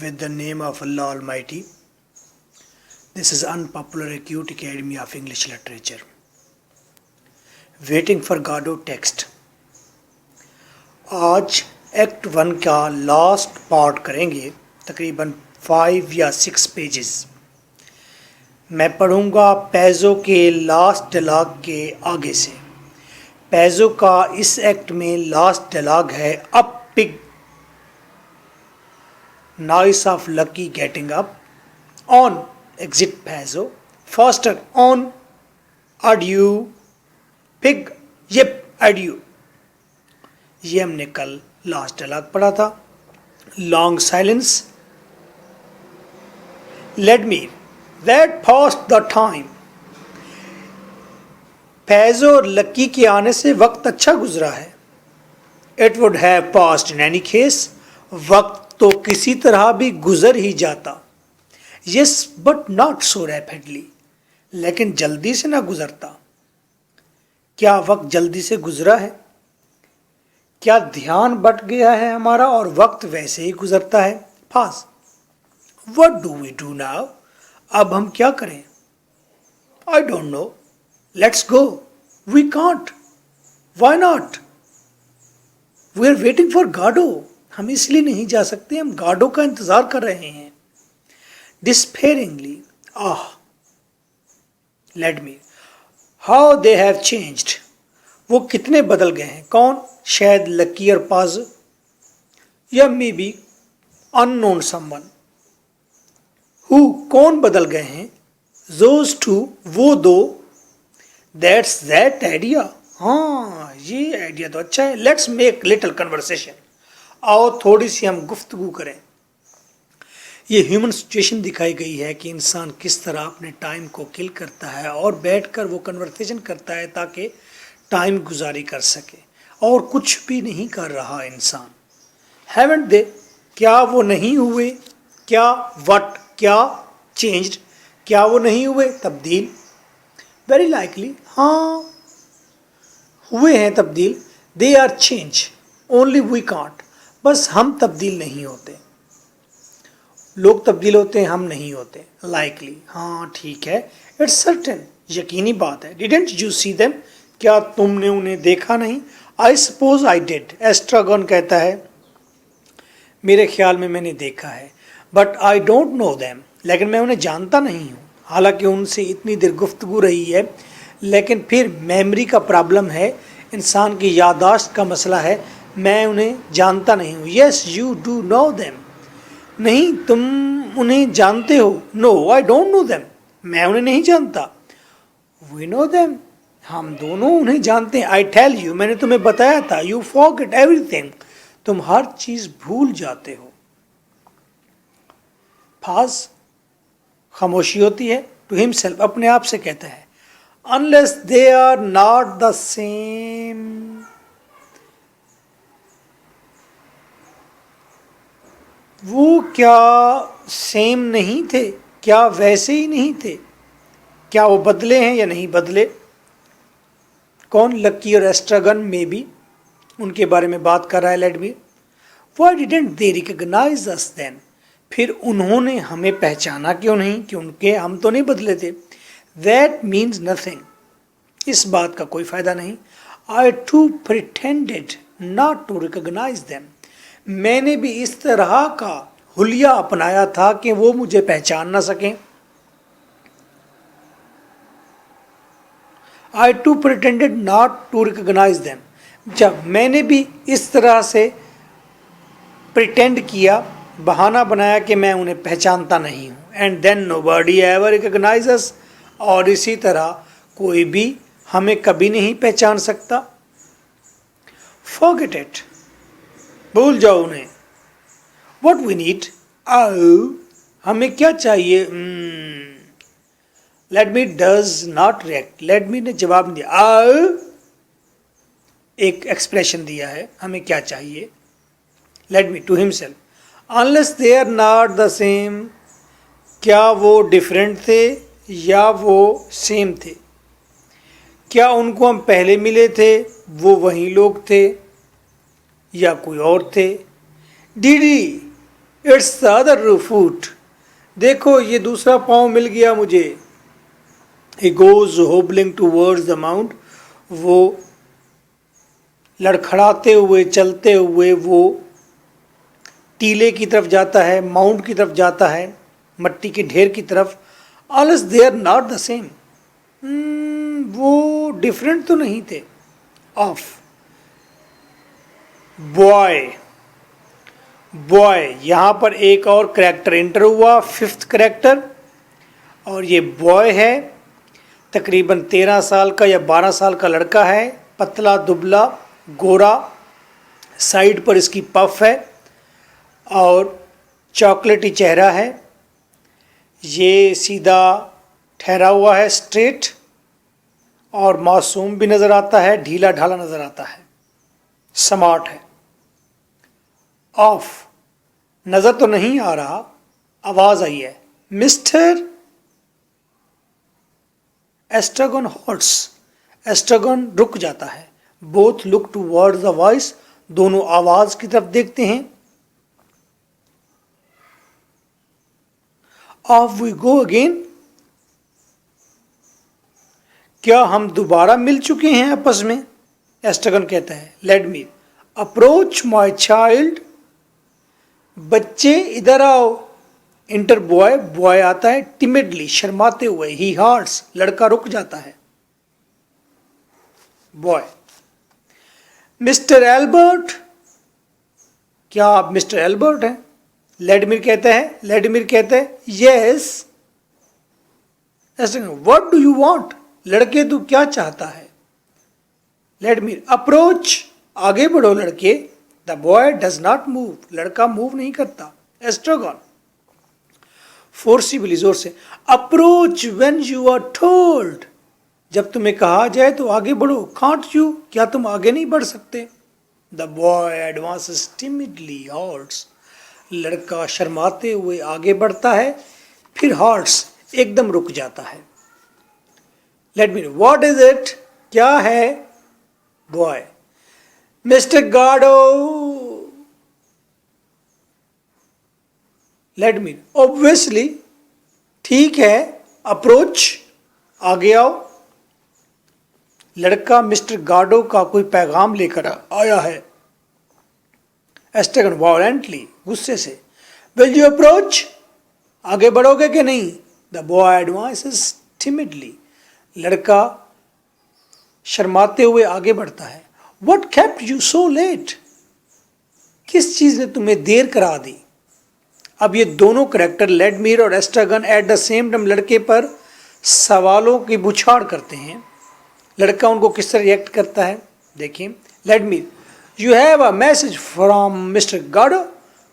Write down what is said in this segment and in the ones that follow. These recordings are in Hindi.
With the name of Allah Almighty. This is Unpopular Acute Academy of English Literature. Waiting for Godot text. आज एक्ट 1 का लास्ट पार्ट करेंगे, तकरीबन 5 या 6 पेजेस। मैं पढ़ूंगा पैजो के लास्ट डायलॉग के आगे से। पैजो का इस एक्ट में लास्ट डायलॉग है up pig, noise of Lucky getting up, on exit Pazzo, faster on, adieu, pig, yep, adieu। ये हमने कल लास्ट डायलॉग पढ़ा था। Long silence, let me that passed the time. Pozzo और लक्की के आने से वक्त अच्छा गुजरा है। It would have passed in any case, वक्त तो किसी तरह भी गुजर ही जाता। Yes but not so rapidly, लेकिन जल्दी से ना गुजरता। क्या वक्त जल्दी से गुजरा है? क्या ध्यान बट गया है हमारा और वक्त वैसे ही गुजरता है? Pass. What do we do now? अब हम क्या करें? I don't know, let's go. We can't. Why not? We are waiting for Godot. हम इसलिए नहीं जा सकते, हम गाडो का इंतजार कर रहे हैं। Despairingly, ah, let me, how they have changed. वो कितने बदल गए हैं। कौन? शायद लकी और पाज, या may be unknown someone. Who, कौन बदल गए हैं? जोज टू, वो दो। That's that idea. हाँ, ये आइडिया तो अच्छा है। Let's make little conversation. आओ थोड़ी सी हम गुफ्तगू करें। ये ह्यूमन सिचुएशन दिखाई गई है कि इंसान किस तरह अपने टाइम को किल करता है और बैठकर वो कन्वर्सेशन करता है ताकि टाइम गुजारी कर सके, और कुछ भी नहीं कर रहा इंसान। हैवंट दे, क्या वो नहीं हुए? क्या वट, क्या चेंज्ड, क्या वो नहीं हुए तब्दील? वेरी लाइकली, हाँ हुए हैं तब्दील। They are change, only we can't. बस हम तब्दील नहीं होते। लोग तब्दील होते हैं, हम नहीं होते। लाइकली, हाँ ठीक है। इट्स सर्टेन, यकीनी बात है। डिडंट यू सी देम, क्या तुमने उन्हें देखा नहीं? आई सपोज आई डिड, एस्ट्रागन कहता है, मेरे ख्याल में मैंने देखा है। But I don't know them, लेकिन मैं उन्हें जानता नहीं हूँ। हालांकि उनसे इतनी देर गुफ्तगू रही है, लेकिन फिर मेमोरी का प्रॉब्लम है, इंसान की याददाश्त का मसला है। मैं उन्हें जानता नहीं हूँ। Yes you do know them, नहीं तुम उन्हें जानते हो। No I don't know them, मैं उन्हें नहीं जानता। वी नो देम, हम दोनों उन्हें जानते हैं। आई टेल यू, मैंने तुम्हें बताया था। यू फॉरगेट एवरीथिंग, तुम हर चीज भूल जाते हो। फास, खामोशी होती है। टू हिमसेल्फ, अपने आप से कहता है। Unless they are not the same, वो क्या सेम नहीं थे? क्या वैसे ही नहीं थे? क्या वो बदले हैं या नहीं बदले? कौन? लक्की और एस्ट्रागन में भी उनके बारे में बात कर रहा है। Let me, why didn't they recognise us then? फिर उन्होंने हमें पहचाना क्यों नहीं? क्योंकि हम तो नहीं बदले थे। दैट मीन्स नथिंग, इस बात का कोई फायदा नहीं। I too pretended not to recognise them, मैंने भी इस तरह का हुलिया अपनाया था कि वो मुझे पहचान ना सकें। I too pretended not to recognise them, जब मैंने भी इस तरह से प्रिटेंड किया, बहाना बनाया कि मैं उन्हें पहचानता नहीं हूँ। And then nobody ever recognise us, और इसी तरह कोई भी हमें कभी नहीं पहचान सकता। फॉरगेट इट, भूल जाओ उन्हें। वॉट वी नीड, हमें क्या चाहिए? Let me does not react, let me ने जवाब नहीं दिया, एक एक्सप्रेशन दिया है। हमें क्या चाहिए? Let me, to himself, unless they are not the same, क्या वो डिफरेंट थे या वो सेम थे? क्या उनको हम पहले मिले थे, वो वही लोग थे, या कोई और थे? Didi, it's the other foot, देखो ये दूसरा पाँव मिल गया मुझे। He goes hobbling towards the mound, वो लड़खड़ाते हुए चलते हुए वो टीले की तरफ जाता है, माउंट की तरफ जाता है, मट्टी के ढेर की तरफ। All is they are not the same, वो डिफरेंट तो नहीं थे। ऑफ बॉय, बॉय यहाँ पर एक और करेक्टर एंटर हुआ, फिफ्थ करेक्टर, और ये बॉय है। तकरीबन 13 साल का या 12 साल का लड़का है, पतला दुबला गोरा, साइड पर इसकी पफ है और चॉकलेटी चेहरा है। ये सीधा ठहरा हुआ है, स्ट्रेट, और मासूम भी नज़र आता है, ढीला ढाला नज़र आता है, स्मार्ट है। ऑफ, नज़र तो नहीं आ रहा, आवाज़ आई है, मिस्टर एस्ट्रागन हॉल्ट्स। एस्ट्रागन रुक जाता है। Both look towards the voice, दोनों आवाज़ की तरफ देखते हैं। ऑफ वी गो अगेन, क्या हम दोबारा मिल चुके हैं आपस में? एस्ट्रागन कहता है, let me approach my child, बच्चे इधर आओ। इंटर बॉय, बॉय आता है टिमिडली, शर्माते हुए। ही हार्ट्स, लड़का रुक जाता है। बॉय, मिस्टर एल्बर्ट, क्या आप मिस्टर एल्बर्ट हैं? लेडमिर कहता है, लेडमिर कहता है yes. What do you want, लड़के तू क्या चाहता है? लेडमिर अप्रोच, आगे बढ़ो लड़के। The boy does not move, लड़का मूव नहीं करता। एस्ट्रागन फोर्सिबली, जोर से, approach when you are told, जब तुम्हें कहा जाए तो आगे बढ़ो। कांट यू, क्या तुम आगे नहीं बढ़ सकते? The boy advances timidly halts, लड़का शर्माते हुए आगे बढ़ता है, फिर हॉल्ट्स, एकदम रुक जाता है। Let me know what is it, क्या है? Boy, mister Godot. Let me, obviously, ठीक है, अप्रोच, आगे आओ। लड़का मिस्टर गार्डो का कोई पैगाम लेकर आया है। एस्ट्रागन वायलेंटली, गुस्से से, विल यू अप्रोच, आगे बढ़ोगे कि नहीं? द बॉय एडवांसेस टिमिडली, लड़का शर्माते हुए आगे बढ़ता है। What kept you so late, किस चीज ने तुम्हें देर करा दी? अब ये दोनों करेक्टर लेडमीर और एस्ट्रागन एट द सेम टाइम लड़के पर सवालों की बुछाड़ करते हैं। लड़का उनको किस तरह रिएक्ट करता है देखिए। Vladimir, you have a message from mister Godot,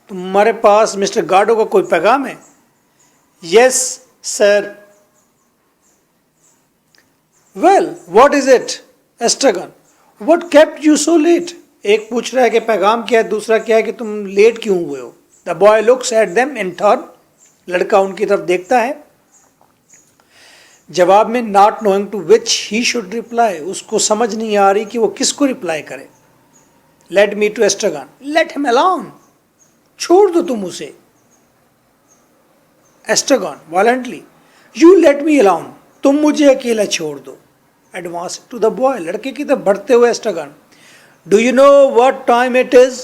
तुम्हारे पास मिस्टर गार्डो का कोई पैगाम है? Yes sir. Well what is it? Estragon, what kept you so late, एक पूछ रहा है कि पैगाम क्या है, दूसरा क्या है कि तुम लेट क्यों हुए हो। The boy looks at them in turn, लड़का उनकी तरफ देखता है। जवाब में not knowing to which he should reply, उसको समझ नहीं आ रही कि वो किसको रिप्लाई करे। Let me to Estragon, let him alone, छोड़ दो तुम उसे। Estragon violently, you let me alone, तुम मुझे अकेला छोड़ दो। एडवांस टू द बॉय, लड़के की तरफ बढ़ते हुए Estragon, do you know what time it is,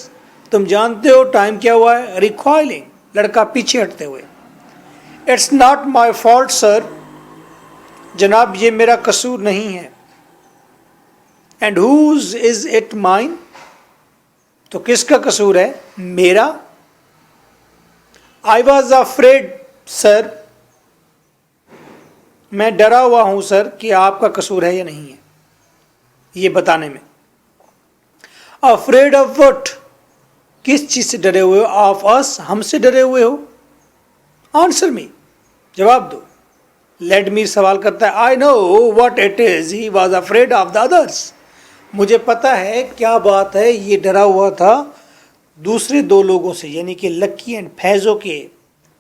तुम जानते हो टाइम क्या हुआ है? रिकॉइलिंग, लड़का पीछे हटते हुए, it's not my fault sir, जनाब ये मेरा कसूर नहीं है। And whose is it mine, तो किसका कसूर है? मेरा। आई वॉज अफ्रेड सर, मैं डरा हुआ हूं सर कि आपका कसूर है या नहीं है ये बताने में। अफ्रेड ऑफ व्हाट, किस चीज से डरे हुए हो? ऑफ अस, हमसे डरे हुए हो? आंसर मी, जवाब दो। लेडमीर सवाल करता है, I know what it is, he was afraid of the others, मुझे पता है क्या बात है, ये डरा हुआ था दूसरे दो लोगों से, यानी कि लक्की एंड फैजो के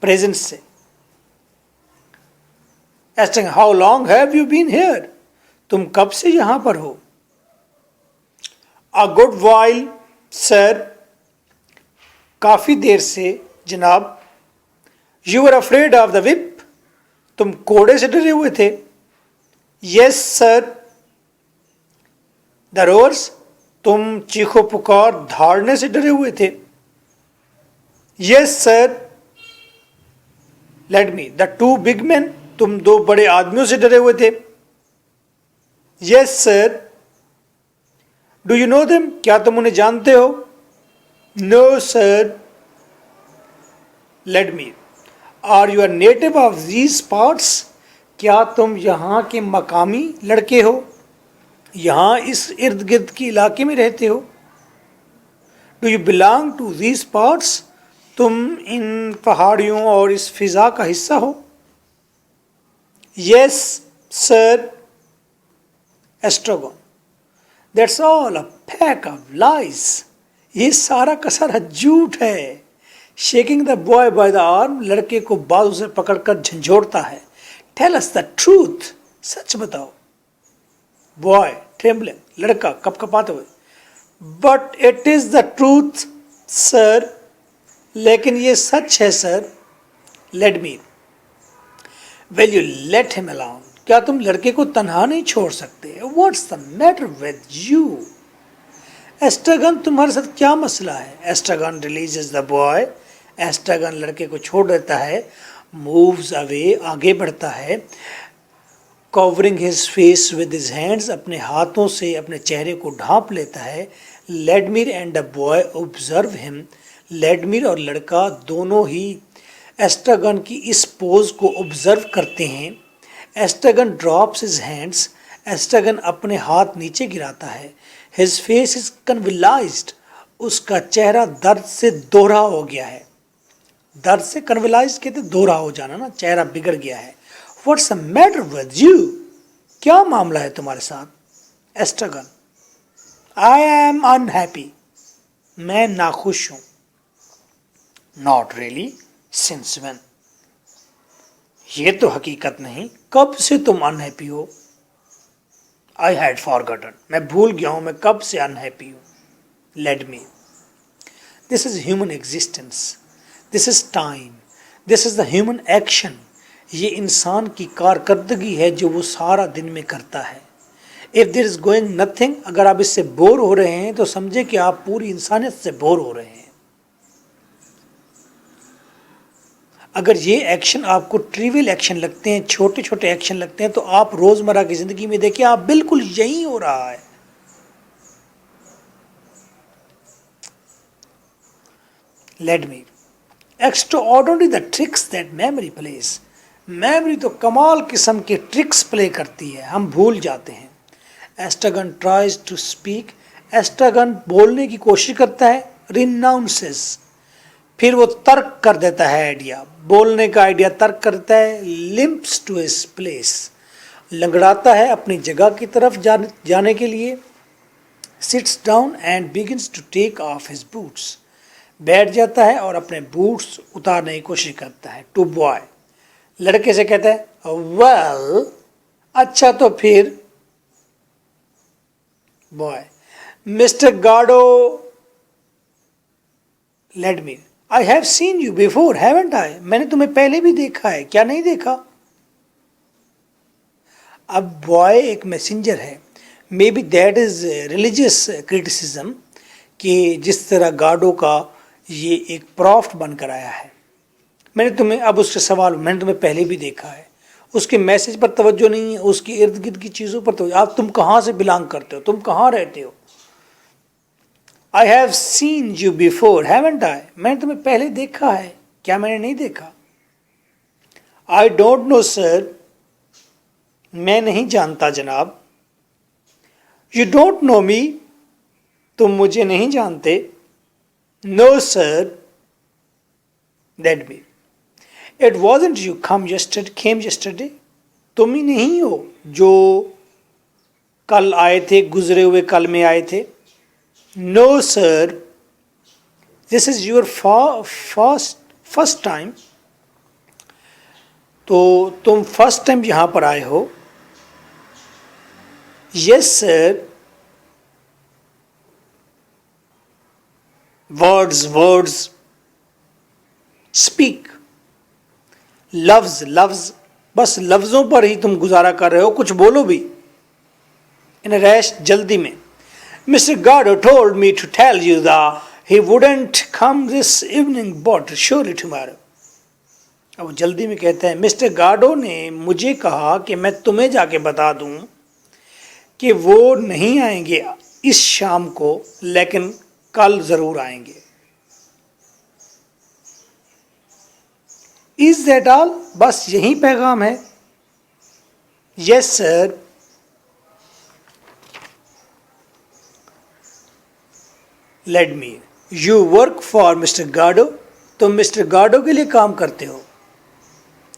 प्रेजेंस से। Asking, how long have you been here? तुम कब से यहां पर हो? A good while, sir. काफी देर से, जनाब। You are afraid of the whip, तुम कोड़े से डरे हुए थे। Yes sir. द रोअर्स, तुम चीखो पुकार धाड़ने से डरे हुए थे। Yes sir. Let me, the two big man, तुम दो बड़े आदमियों से डरे हुए थे। Yes sir. Do you know them, क्या तुम उन्हें जानते हो। No sir. Let me, are you are native of these parts, क्या तुम यहाँ के मकामी लड़के हो, यहाँ इस इर्द गिर्द के इलाके में रहते हो। Do you belong to these parts, तुम इन पहाड़ियों और इस फिजा का हिस्सा हो। Yes sir. Estragon, that's all a pack of lies, ये सारा का सारा झूठ है। Shaking the boy by the arm, लड़के को बाजू से पकड़कर झंझोड़ता है। टेल अस द ट्रूथ, सच बताओ। बॉय ट्रेम्बलिंग, लड़का कपकपाते हुए, but it is the truth sir, लेकिन ये सच है sir. Let me, will you let him alone, क्या तुम लड़के को तन्हा नहीं छोड़ सकते। What's the matter with you. Estragon, तुम्हारे साथ क्या मसला है। Estragon releases the boy, Estragon लड़के को छोड़ देता है। मूव्स अवे, आगे बढ़ता है। Covering his face with his hands, अपने हाथों से अपने चेहरे को ढांप लेता है। Vladimir and the boy observe him, Vladimir और लड़का दोनों ही एस्ट्रागन की इस पोज को ऑब्जर्व करते हैं। एस्ट्रागन ड्रॉप्स हिज हैंड्स, एस्ट्रागन अपने हाथ नीचे गिराता है। हिज फेस इज कन्विलाइज्ड, उसका चेहरा दर्द से दोहरा हो गया है। दर्द से कन्विलाइज कहते दोहरा हो जाना ना, चेहरा बिगड़ गया है। What's the matter with you, क्या मामला है तुम्हारे साथ। एस्ट्रागन, आई एम अनहैप्पी, मैं नाखुश हूं। नॉट रियली, सिंस व्हेन, ये तो हकीकत नहीं, कब से तुम अनहैप्पी हो। आई हैड फॉरगॉटन, मैं भूल गया हूं मैं कब से अनहैप्पी हूं। Let me, this is human existence, this is time, this is the human action, ये इंसान की कारकर्दगी है जो वो सारा दिन में करता है। If there is going nothing, अगर आप इससे बोर हो रहे हैं तो समझे कि आप पूरी इंसानियत से बोर हो रहे हैं। अगर ये एक्शन आपको ट्रिवियल एक्शन लगते हैं, छोटे छोटे एक्शन लगते हैं, तो आप रोजमर्रा की जिंदगी में देखिए आप बिल्कुल यही हो रहा है। Let me, extraordinary the tricks that memory place, memory तो कमाल किस्म के ट्रिक्स प्ले करती है, हम भूल जाते हैं। एस्ट्रागन ट्राइज टू स्पीक, एस्ट्रागन बोलने की कोशिश करता है। रिनाउंसेस, फिर वो तर्क कर देता है आइडिया, बोलने का आइडिया तर्क करता है। लिम्प्स टू हिज प्लेस, लंगड़ाता है अपनी जगह की तरफ जाने के लिए। Sits down and begins to take off his boots, बैठ जाता है और अपने बूट्स उतारने की कोशिश करता है। टू बॉय, लड़के से कहता है वेल, अच्छा तो फिर। Boy, mister Godot, let me, I have seen you before haven't I, मैंने तुम्हें पहले भी देखा है, क्या नहीं देखा। अब बॉय एक मैसेंजर है, may be that is religious criticism, कि जिस तरह गार्डो का ये एक प्रॉफ्ट बनकर आया है। मैंने तुम्हें, अब उसके सवाल, मैंने तुम्हें पहले भी देखा है, उसके मैसेज पर तवज्जो नहीं है, उसकी इर्द गिर्द की चीज़ों पर तवज्जो। आप तुम कहाँ से बिलोंग करते हो, तुम कहाँ रहते हो। I have seen you before haven't I, मैंने तुम्हें पहले देखा है, क्या मैंने नहीं देखा। आई डोंट नो सर, मैं नहीं जानता जनाब। यू डोंट नो मी, तुम मुझे नहीं जानते। No sir. Let me, it wasn't you came yesterday, तुम ही नहीं हो जो कल आए थे, गुजरे हुए कल में आए थे। No sir, this is your first time, तो तुम फर्स्ट टाइम यहां पर आए हो। Yes sir. Words words, speak, लफ्ज लफ्ज, बस लफ्जों पर ही तुम गुजारा कर रहे हो, कुछ बोलो भी। इन रैश, जल्दी में। Mister Godot told me to tell you that he wouldn't come this evening but surely tomorrow. अब वो जल्दी में कहते हैं, मिस्टर गार्डो ने मुझे कहा कि मैं तुम्हें जाके बता दूं कि वो नहीं आएंगे इस शाम को, लेकिन कल जरूर आएंगे। Is that all? बस यही पैगाम है? Yes sir. Let me, you work for mister Godot, तुम मिस्टर गार्डो के लिए काम करते हो?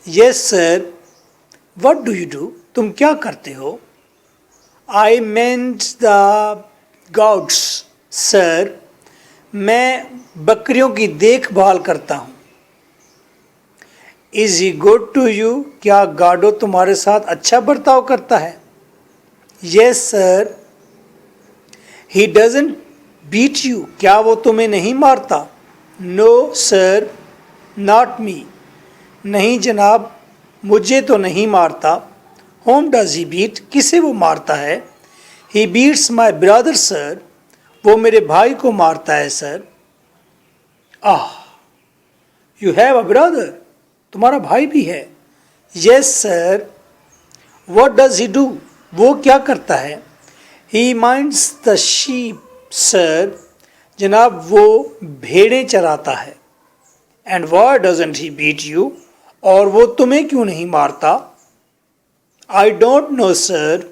Yes sir. What do you do, तुम क्या करते हो? I mind the goats sir, मैं बकरियों की देखभाल करता हूं। Is he good to you, क्या गार्डो तुम्हारे साथ अच्छा बर्ताव करता है? Yes sir. He doesn't beat you, क्या वो तुम्हें नहीं मारता? नो सर, नॉट मी, नहीं जनाब, मुझे तो नहीं मारता। होम डज ही बीट, किसे वो मारता है? He beats my brother sir, वो मेरे भाई को मारता है sir. Ah, you have a brother, तुम्हारा भाई भी है? Yes sir. What does he do, वो क्या करता है? He minds the sheep sir, जनाब वो भेड़ें चराता है। And why doesn't he beat you, और वो तुम्हें क्यों नहीं मारता? I don't know sir.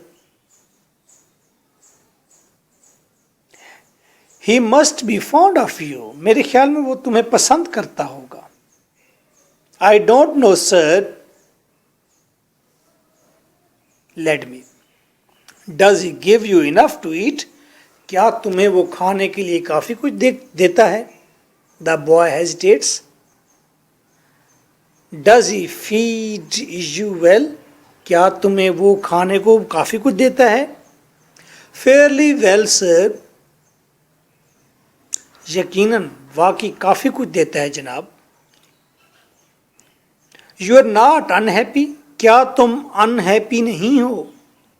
He must be fond of you, मेरे ख्याल में वो तुम्हें पसंद करता होगा। I don't know sir. Let me, does he give you enough to eat, क्या तुम्हें वो खाने के लिए काफी कुछ देता है? The boy hesitates. Does he feed you well, क्या तुम्हें वो खाने को काफी कुछ देता है? फेयरली वेल सर, यकीनन वाकई काफी कुछ देता है जनाब। यू आर नॉट अनहैप्पी, क्या तुम अनहैप्पी नहीं हो,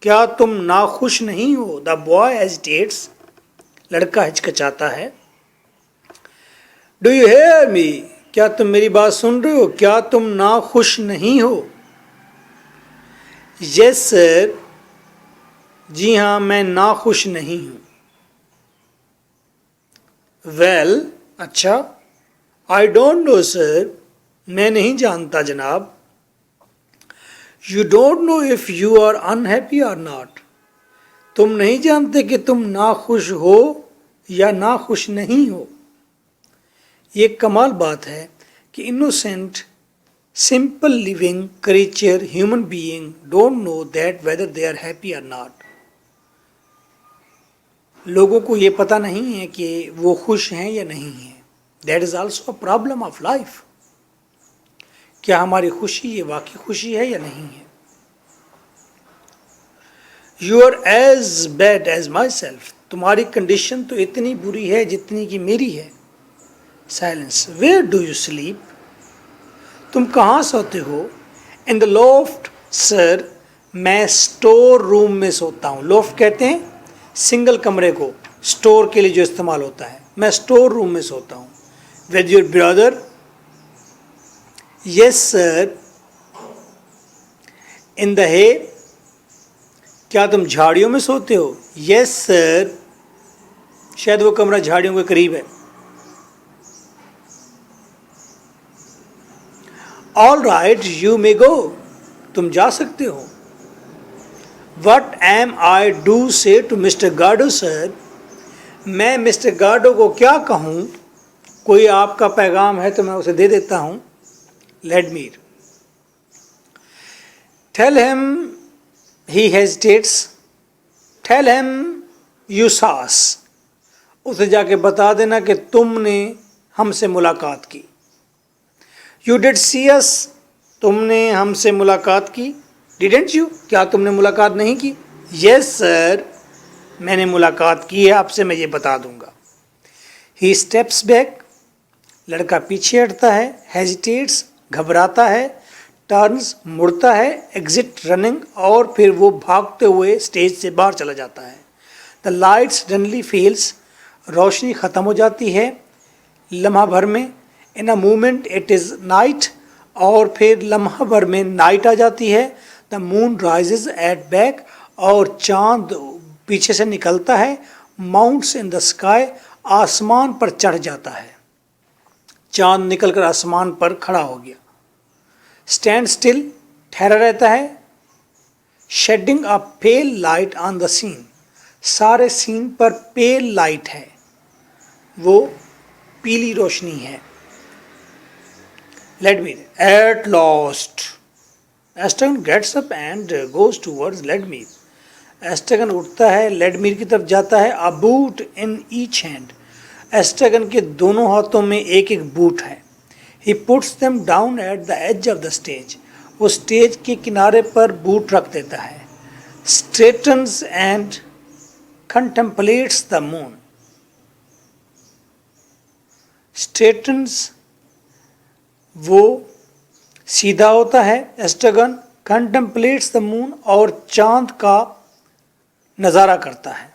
क्या तुम नाखुश नहीं हो? द बॉय हेजिटेट्स, लड़का हिचकिचाता है। डू यू हेयर मी, क्या तुम मेरी बात सुन रहे हो, क्या तुम नाखुश नहीं हो? यस सर, जी हाँ मैं नाखुश नहीं हूं। वेल, अच्छा। आई डोंट नो सर, मैं नहीं जानता जनाब। You don't know if you are unhappy or not, तुम नहीं जानते कि तुम नाखुश हो या नाखुश नहीं हो। ये कमाल बात है कि innocent simple living creature human being don't know that whether they are happy or not. लोगों को ये पता नहीं है कि वो खुश हैं या नहीं हैं। That is also a problem of life. क्या हमारी खुशी ये वाकई खुशी है या नहीं है? You are as bad as myself, तुम्हारी कंडीशन तो इतनी बुरी है जितनी कि मेरी है। Silence. Where do you sleep, तुम कहाँ सोते हो? इन द लॉफ्ट सर, मैं स्टोर रूम में सोता हूँ। लॉफ्ट कहते हैं सिंगल कमरे को, स्टोर के लिए जो इस्तेमाल होता है। मैं स्टोर रूम में सोता हूँ। With your brother? Yes sir. In the hay, क्या तुम झाड़ियों में सोते हो? यस सर, शायद वो कमरा झाड़ियों के करीब है। ऑल राइट, यू मे गो, तुम जा सकते हो। वट एम आई डू से टू मिस्टर गार्डो सर, मैं मिस्टर गार्डो को क्या कहूँ? कोई आपका पैगाम है तो मैं उसे दे देता हूँ। Let me tell him he hesitates, tell him you saw us, उसे जाके बता देना कि तुमने हमसे मुलाकात की। यू डिड सी अस, तुमने हमसे मुलाकात की। डिडेंट यू, क्या तुमने मुलाकात नहीं की? यस सर, मैंने मुलाकात की है आपसे, मैं ये बता दूंगा। ही स्टेप्स बैक, लड़का पीछे हटता है, हेजिटेट्स घबराता है, टर्न्स मुड़ता है, एग्जिट रनिंग और फिर वो भागते हुए स्टेज से बाहर चला जाता है। द लाइट सडनली फेल्स, रोशनी ख़त्म हो जाती है लम्हा भर में। In a moment it is night, और फिर लम्हा भर में नाइट आ जाती है। The moon rises at back, और चांद पीछे से निकलता है। माउंट्स इन द स्काई, आसमान पर चढ़ जाता है। चांद निकलकर आसमान पर खड़ा हो गया। स्टैंड स्टिल, ठहरा रहता है। Shedding a pale light on the scene, सारे सीन पर पेल लाइट है, वो पीली रोशनी है। Vladimir, at last Estragon gets up and goes towards Vladimir. Estragon उठता है, लेडमीर की तरफ जाता है। A boot in each hand, Estragon के दोनों हाथों में एक एक बूट है। He puts them down at the edge of the stage, वो स्टेज के किनारे पर बूट रख देता है। Straightens and contemplates the moon, straightens वो सीधा होता है एस्टगन, कंटेम्पलेट्स द मून और चांद का नज़ारा करता है,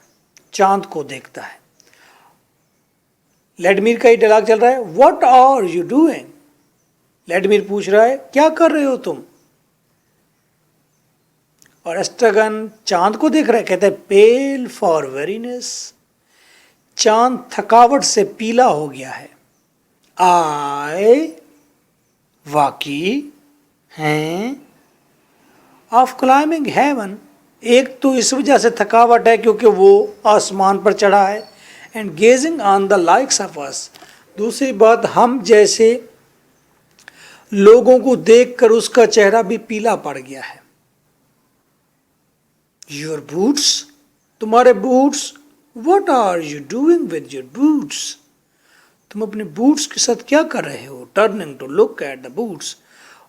चांद को देखता है। लेडमीर का ही डायलॉग चल रहा है, व्हाट आर यू डूइंग। लेडमीर पूछ रहा है, क्या कर रहे हो तुम। और एस्टगन चांद को देख रहा है, कहता है पेल फॉर वेरीनेस, चांद थकावट से पीला हो गया है। आय, वाकई हैं, ऑफ क्लाइंबिंग हेवन, एक तो इस वजह से थकावट है क्योंकि वो आसमान पर चढ़ा है। And gazing on the likes of us, दूसरी बात हम जैसे लोगों को देखकर उसका चेहरा भी पीला पड़ गया है। योर बूट्स, तुम्हारे boots, what are you doing with your boots, तुम अपने बूट्स के साथ क्या कर रहे हो। Turning to look at the boots,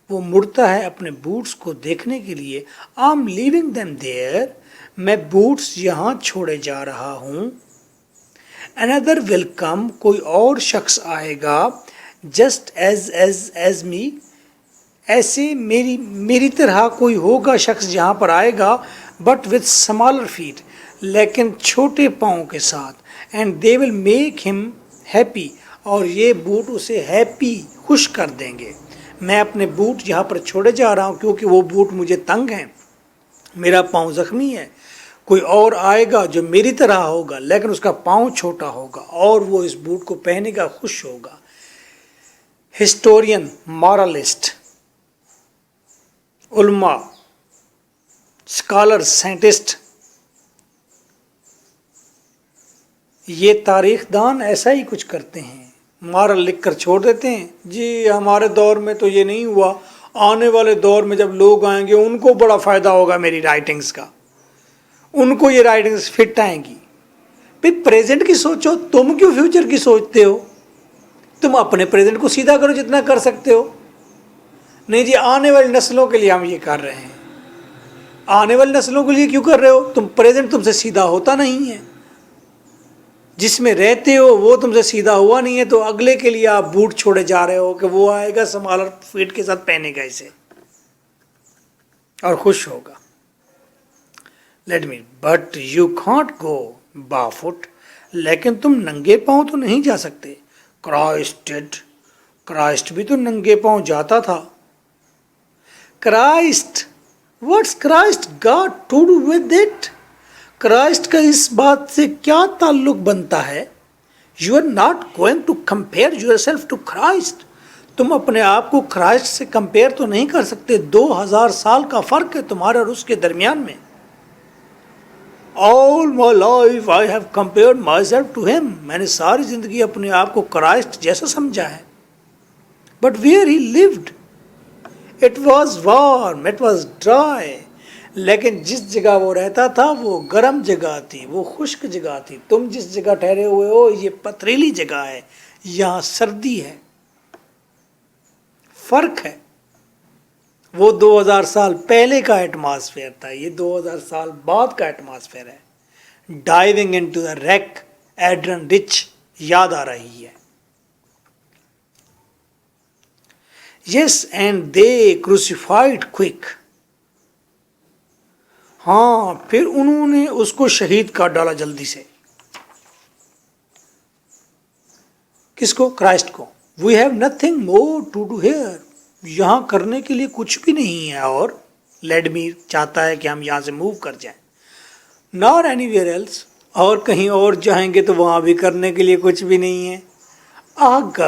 वो मुड़ता है अपने बूट्स को देखने के लिए। I am leaving them there, मैं बूट्स यहाँ छोड़े जा रहा हूँ। अनदर विल कम, कोई और शख्स आएगा। जस्ट एज मी, ऐसे मेरी तरह कोई होगा शख्स जहाँ पर आएगा। बट विथ स्मॉलर फीट, लेकिन छोटे पाँव के साथ। And they will make him happy, और ये बूट उसे हैप्पी, खुश कर देंगे। मैं अपने बूट यहाँ पर छोड़े जा रहा हूँ क्योंकि वो बूट मुझे तंग हैं, मेरा पाँव ज़ख्मी है। कोई और आएगा जो मेरी तरह होगा लेकिन उसका पाँव छोटा होगा और वो इस बूट को पहनेगा, खुश होगा। Historian, moralist, Ulama, scholar, scientist, ये तारीखदान ऐसा ही कुछ करते हैं, मॉरल लिख कर छोड़ देते हैं। जी हमारे दौर में तो ये नहीं हुआ, आने वाले दौर में जब लोग आएंगे उनको बड़ा फ़ायदा होगा मेरी राइटिंग्स का, उनको ये राइटिंग्स फिट आएंगी। फिर प्रेजेंट की सोचो, तुम क्यों फ्यूचर की सोचते हो। तुम अपने प्रेजेंट को सीधा करो जितना कर सकते हो। नहीं जी, आने वाली नस्लों के लिए हम ये कर रहे हैं। आने वाली नस्लों के लिए क्यों कर रहे हो, तुम प्रेजेंट तुमसे सीधा होता नहीं है, जिसमें रहते हो वो तुमसे सीधा हुआ नहीं है, तो अगले के लिए आप बूट छोड़े जा रहे हो कि वो आएगा स्मॉलर फीट के साथ पहनेगा इसे और खुश होगा। Let me, but you can't go barefoot, लेकिन तुम नंगे पांव तो नहीं जा सकते। क्राइस्ट डिड, क्राइस्ट भी तो नंगे पांव जाता था। Christ, what's Christ got to do with it, Christ का इस बात से क्या ताल्लुक बनता है। You are not going to compare yourself to Christ, तुम अपने आप को क्राइस्ट से कंपेयर तो नहीं कर सकते। 2000 साल का फ़र्क है तुम्हारे और उसके दरमियान में। All my life I have compared myself to him, मैंने सारी ज़िंदगी अपने आप को क्राइस्ट जैसा समझा है। But where he lived it was warm, it was dry, लेकिन जिस जगह वो रहता था वो गर्म जगह थी, वो खुश्क जगह थी। तुम जिस जगह ठहरे हुए हो ये पथरीली जगह है, यहाँ सर्दी है, फर्क है। वो 2000 साल पहले का एटमॉस्फेयर था, ये 2000 साल बाद का एटमॉस्फेयर है। डाइविंग इनटू द रैक, एड्रन रिच याद आ रही है। Yes and they crucified quick. हाँ, फिर उन्होंने उसको शहीद कर डाला जल्दी से। किसको? क्राइस्ट को। We have nothing more to do here. यहां करने के लिए कुछ भी नहीं है, और लेडमीर चाहता है कि हम यहां से मूव कर जाएं। नॉर एनीवेयर एल्स, और कहीं और जाएंगे तो वहां भी करने के लिए कुछ भी नहीं है। आग,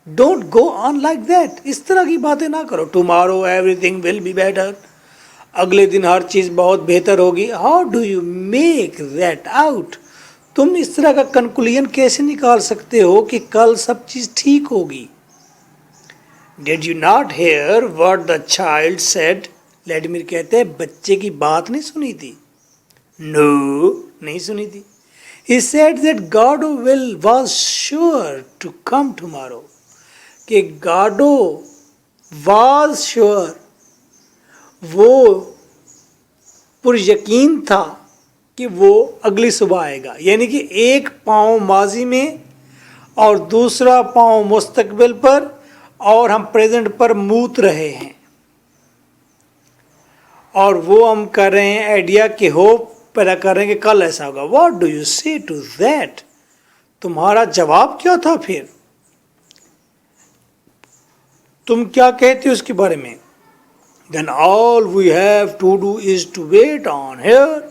don't go on like that. इस तरह की बातें ना करो। Tomorrow everything will be better. अगले दिन हर चीज बहुत बेहतर होगी। How do you make that out? तुम इस तरह का कंक्लूजन कैसे निकाल सकते हो कि कल सब चीज ठीक होगी? Did you not here what the child said? Vladimir कहते हैं, बच्चे की बात नहीं सुनी थी? नो, नहीं सुनी थी। He said that God was sure to come tomorrow. कि गाडो was sure, वो पुर यकीन था कि वो अगली सुबह आएगा। यानी कि एक पाँव माजी में और दूसरा पाँव मुस्तकबिल पर, और हम प्रेजेंट पर मूत रहे हैं, और वो हम कर रहे हैं आइडिया के होप पैदा कर रहे हैं कि कल ऐसा होगा। व्हाट डू यू से टू दैट? तुम्हारा जवाब क्या था फिर? तुम क्या कहते हो उसके बारे में? Then all we have to do is to wait on here.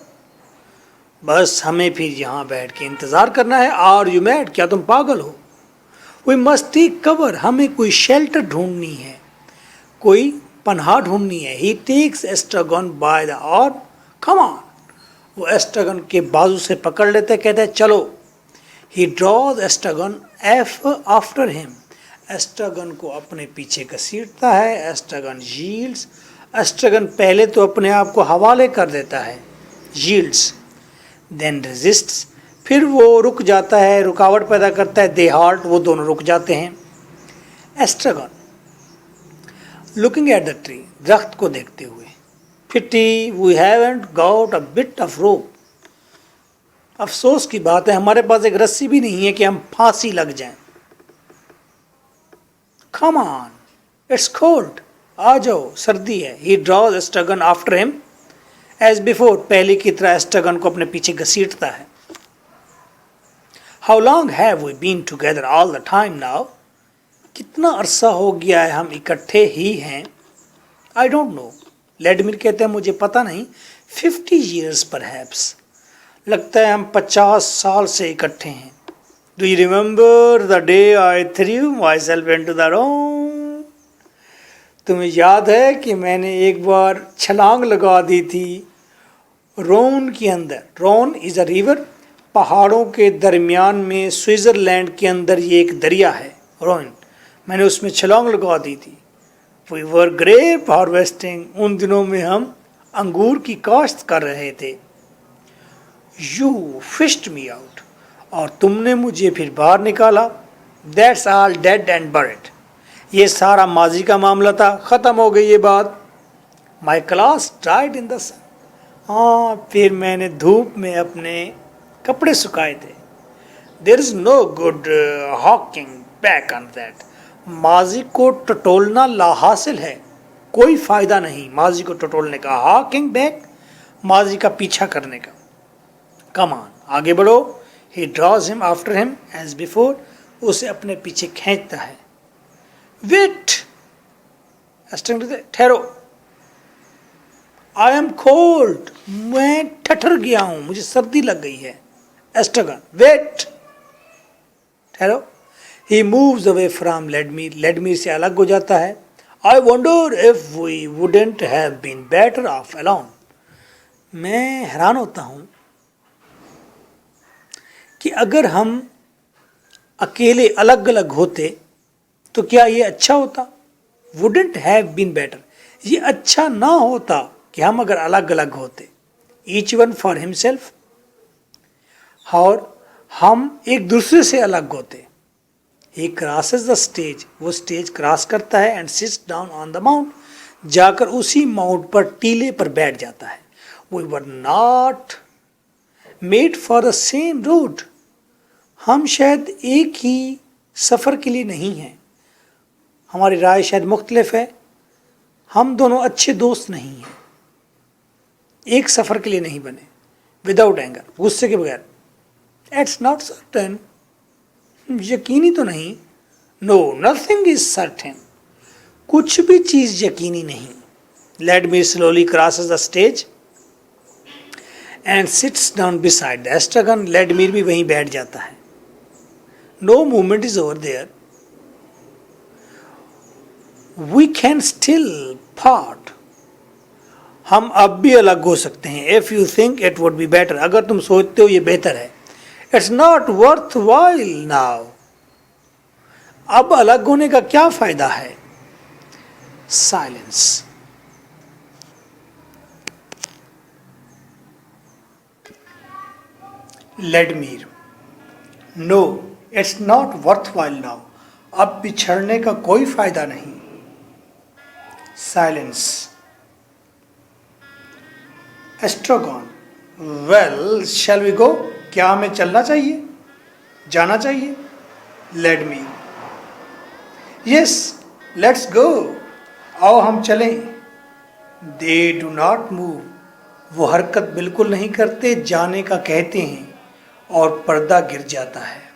बस हमें फिर यहां बैठ के इंतजार करना है। Are you mad? क्या तुम पागल हो? We must take cover. हमें कोई शेल्टर ढूंढनी है, कोई पनाह ढूंढनी है। He takes Estragon by the arm, come on. वो एस्ट्रागन के बाजू से पकड़ लेते, कहते हैं चलो। ही ड्रॉज एस्ट्रागन एफ आफ्टर हिम। एस्ट्रागन को अपने पीछे घसीटता है। एस्ट्रागन यील्ड्स। एस्ट्रागन पहले तो अपने आप को हवाले कर देता है, यील्ड्स, देन रेजिस्ट्स। फिर वो रुक जाता है, रुकावट पैदा करता है, दे हाल्ट, वो दोनों रुक जाते हैं। एस्ट्रागन लुकिंग एट द ट्री, दरख्त को देखते हुए। Pity we haven't got a bit of rope. अफसोस की बात है, हमारे पास एक रस्सी भी नहीं है कि हम फांसी लग जाएं। Come on, it's cold. आ जाओ, सर्दी है। He draws एस्ट्रागन after him as before. पहले की तरह एस्ट्रागन को अपने पीछे घसीटता है। How long have we been together all the time now? कितना अरसा हो गया है हम इकट्ठे ही हैं? I don't know. व्लादिमीर कहते हैं, मुझे पता नहीं। 50 years perhaps. लगता है हम 50 साल से इकट्ठे हैं। Do you remember the day I threw myself into the Rhone? तुम्हें याद है कि मैंने एक बार छलांग लगा दी थी रोन के अंदर। रोन इज अ रिवर। पहाड़ों के दरमियान में स्विट्जरलैंड के अंदर ये एक दरिया है, रोन। मैंने उसमें छलांग लगा दी थी। We were grape harvesting. उन दिनों में हम अंगूर की काश्त कर रहे थे। You fished me out. और तुमने मुझे फिर बाहर निकाला। That's all dead and buried. ये सारा माजी का मामला था, ख़त्म हो गई ये बात। My class dried in the sun. हाँ, फिर मैंने धूप में अपने कपड़े सुखाए थे। There is no good hawking back on that. माजी को टटोलना लाहासिल है, कोई फायदा नहीं माजी को टटोलने का। हाकिंग बैक, माजी का पीछा करने का। कम ऑन, आगे बढ़ो। He draws him after him as before. उसे अपने पीछे खींचता है। वेट, ठहरो। आई एम कोल्ड, मैं ठठर गया हूं, मुझे सर्दी लग गई है। एस्ट्रागन, वेट, ठहरो। He moves away from Vladimir. Vladimir से अलग हो जाता है। I wonder if we wouldn't have been better off alone. मैं हैरान होता हूँ कि अगर हम अकेले अलग अलग होते तो क्या ये अच्छा होता? Wouldn't have been better. ये अच्छा ना होता कि हम अगर अलग अलग होते, each one for himself, और हम एक दूसरे से अलग होते। He crosses the stage. वो स्टेज क्रॉस करता है and sits down on the mount. जाकर उसी माउंट पर, टीले पर बैठ जाता है। We were not made for the same road. हम शायद एक ही सफ़र के लिए नहीं हैं। हमारी राय शायद मुख्तलिफ है, हम दोनों अच्छे दोस्त नहीं हैं, एक सफ़र के लिए नहीं बने। विदाउट एंगर, गुस्से के बगैर। इट्स नॉट सर्टेन, यकीनी तो नहीं। नो नथिंग इज सर्टेन, कुछ भी चीज़ यकीनी नहीं। Vladimir slowly crosses the stage and sits down beside the Estragon. Vladimir भी वहीं बैठ जाता है। No movement is over there, we can still part, हम अब भी अलग हो सकते हैं। If you think it would be better, अगर तुम सोचते हो ये बेहतर है। It's not worth while now, अब अलग होने का क्या फायदा है। Silence. Vladimir, no it's not worth while now, अब बिछड़ने का कोई फायदा नहीं। Silence. Estragon, well shall we go, क्या हमें चलना चाहिए, जाना चाहिए। लेडमीर, यस लेट्स गो, आओ हम चलें। दे डू नॉट मूव, वो हरकत बिल्कुल नहीं करते, जाने का कहते हैं और पर्दा गिर जाता है।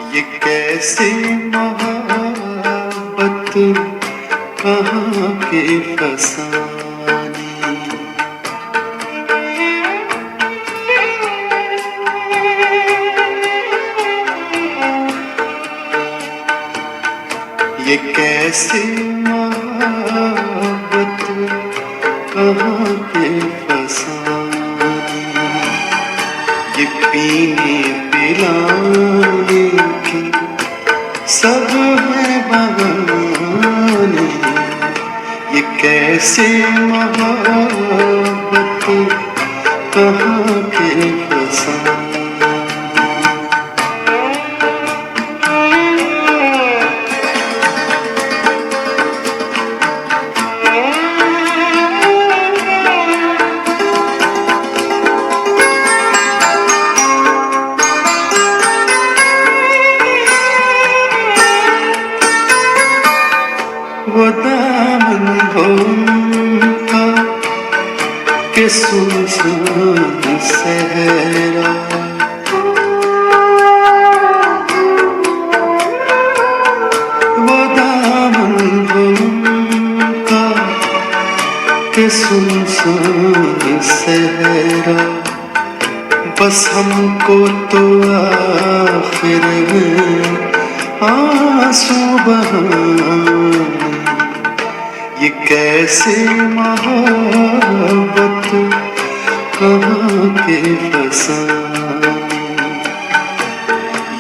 ये कैसी मोहब्बत कहाँ की फसानी, ये कैसी मोहब्बत कहाँ की फसानी। ये पीने पिलाने की सब है बहाने, ये कैसे मोहब्बत कहाँ के फसाने। वो दामन हो उनका कि सुनसान सहरा, वो दामन हो उनका कि सुनसान सहरा, बस हमको तो आखिर में आंसू बहाने, ये कैसे मोहब्बत कहाँ के फसाने,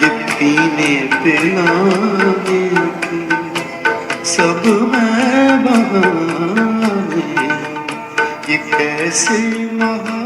ये पीने पिलाने की सब है बहाने, ये कैसे मोहब्बत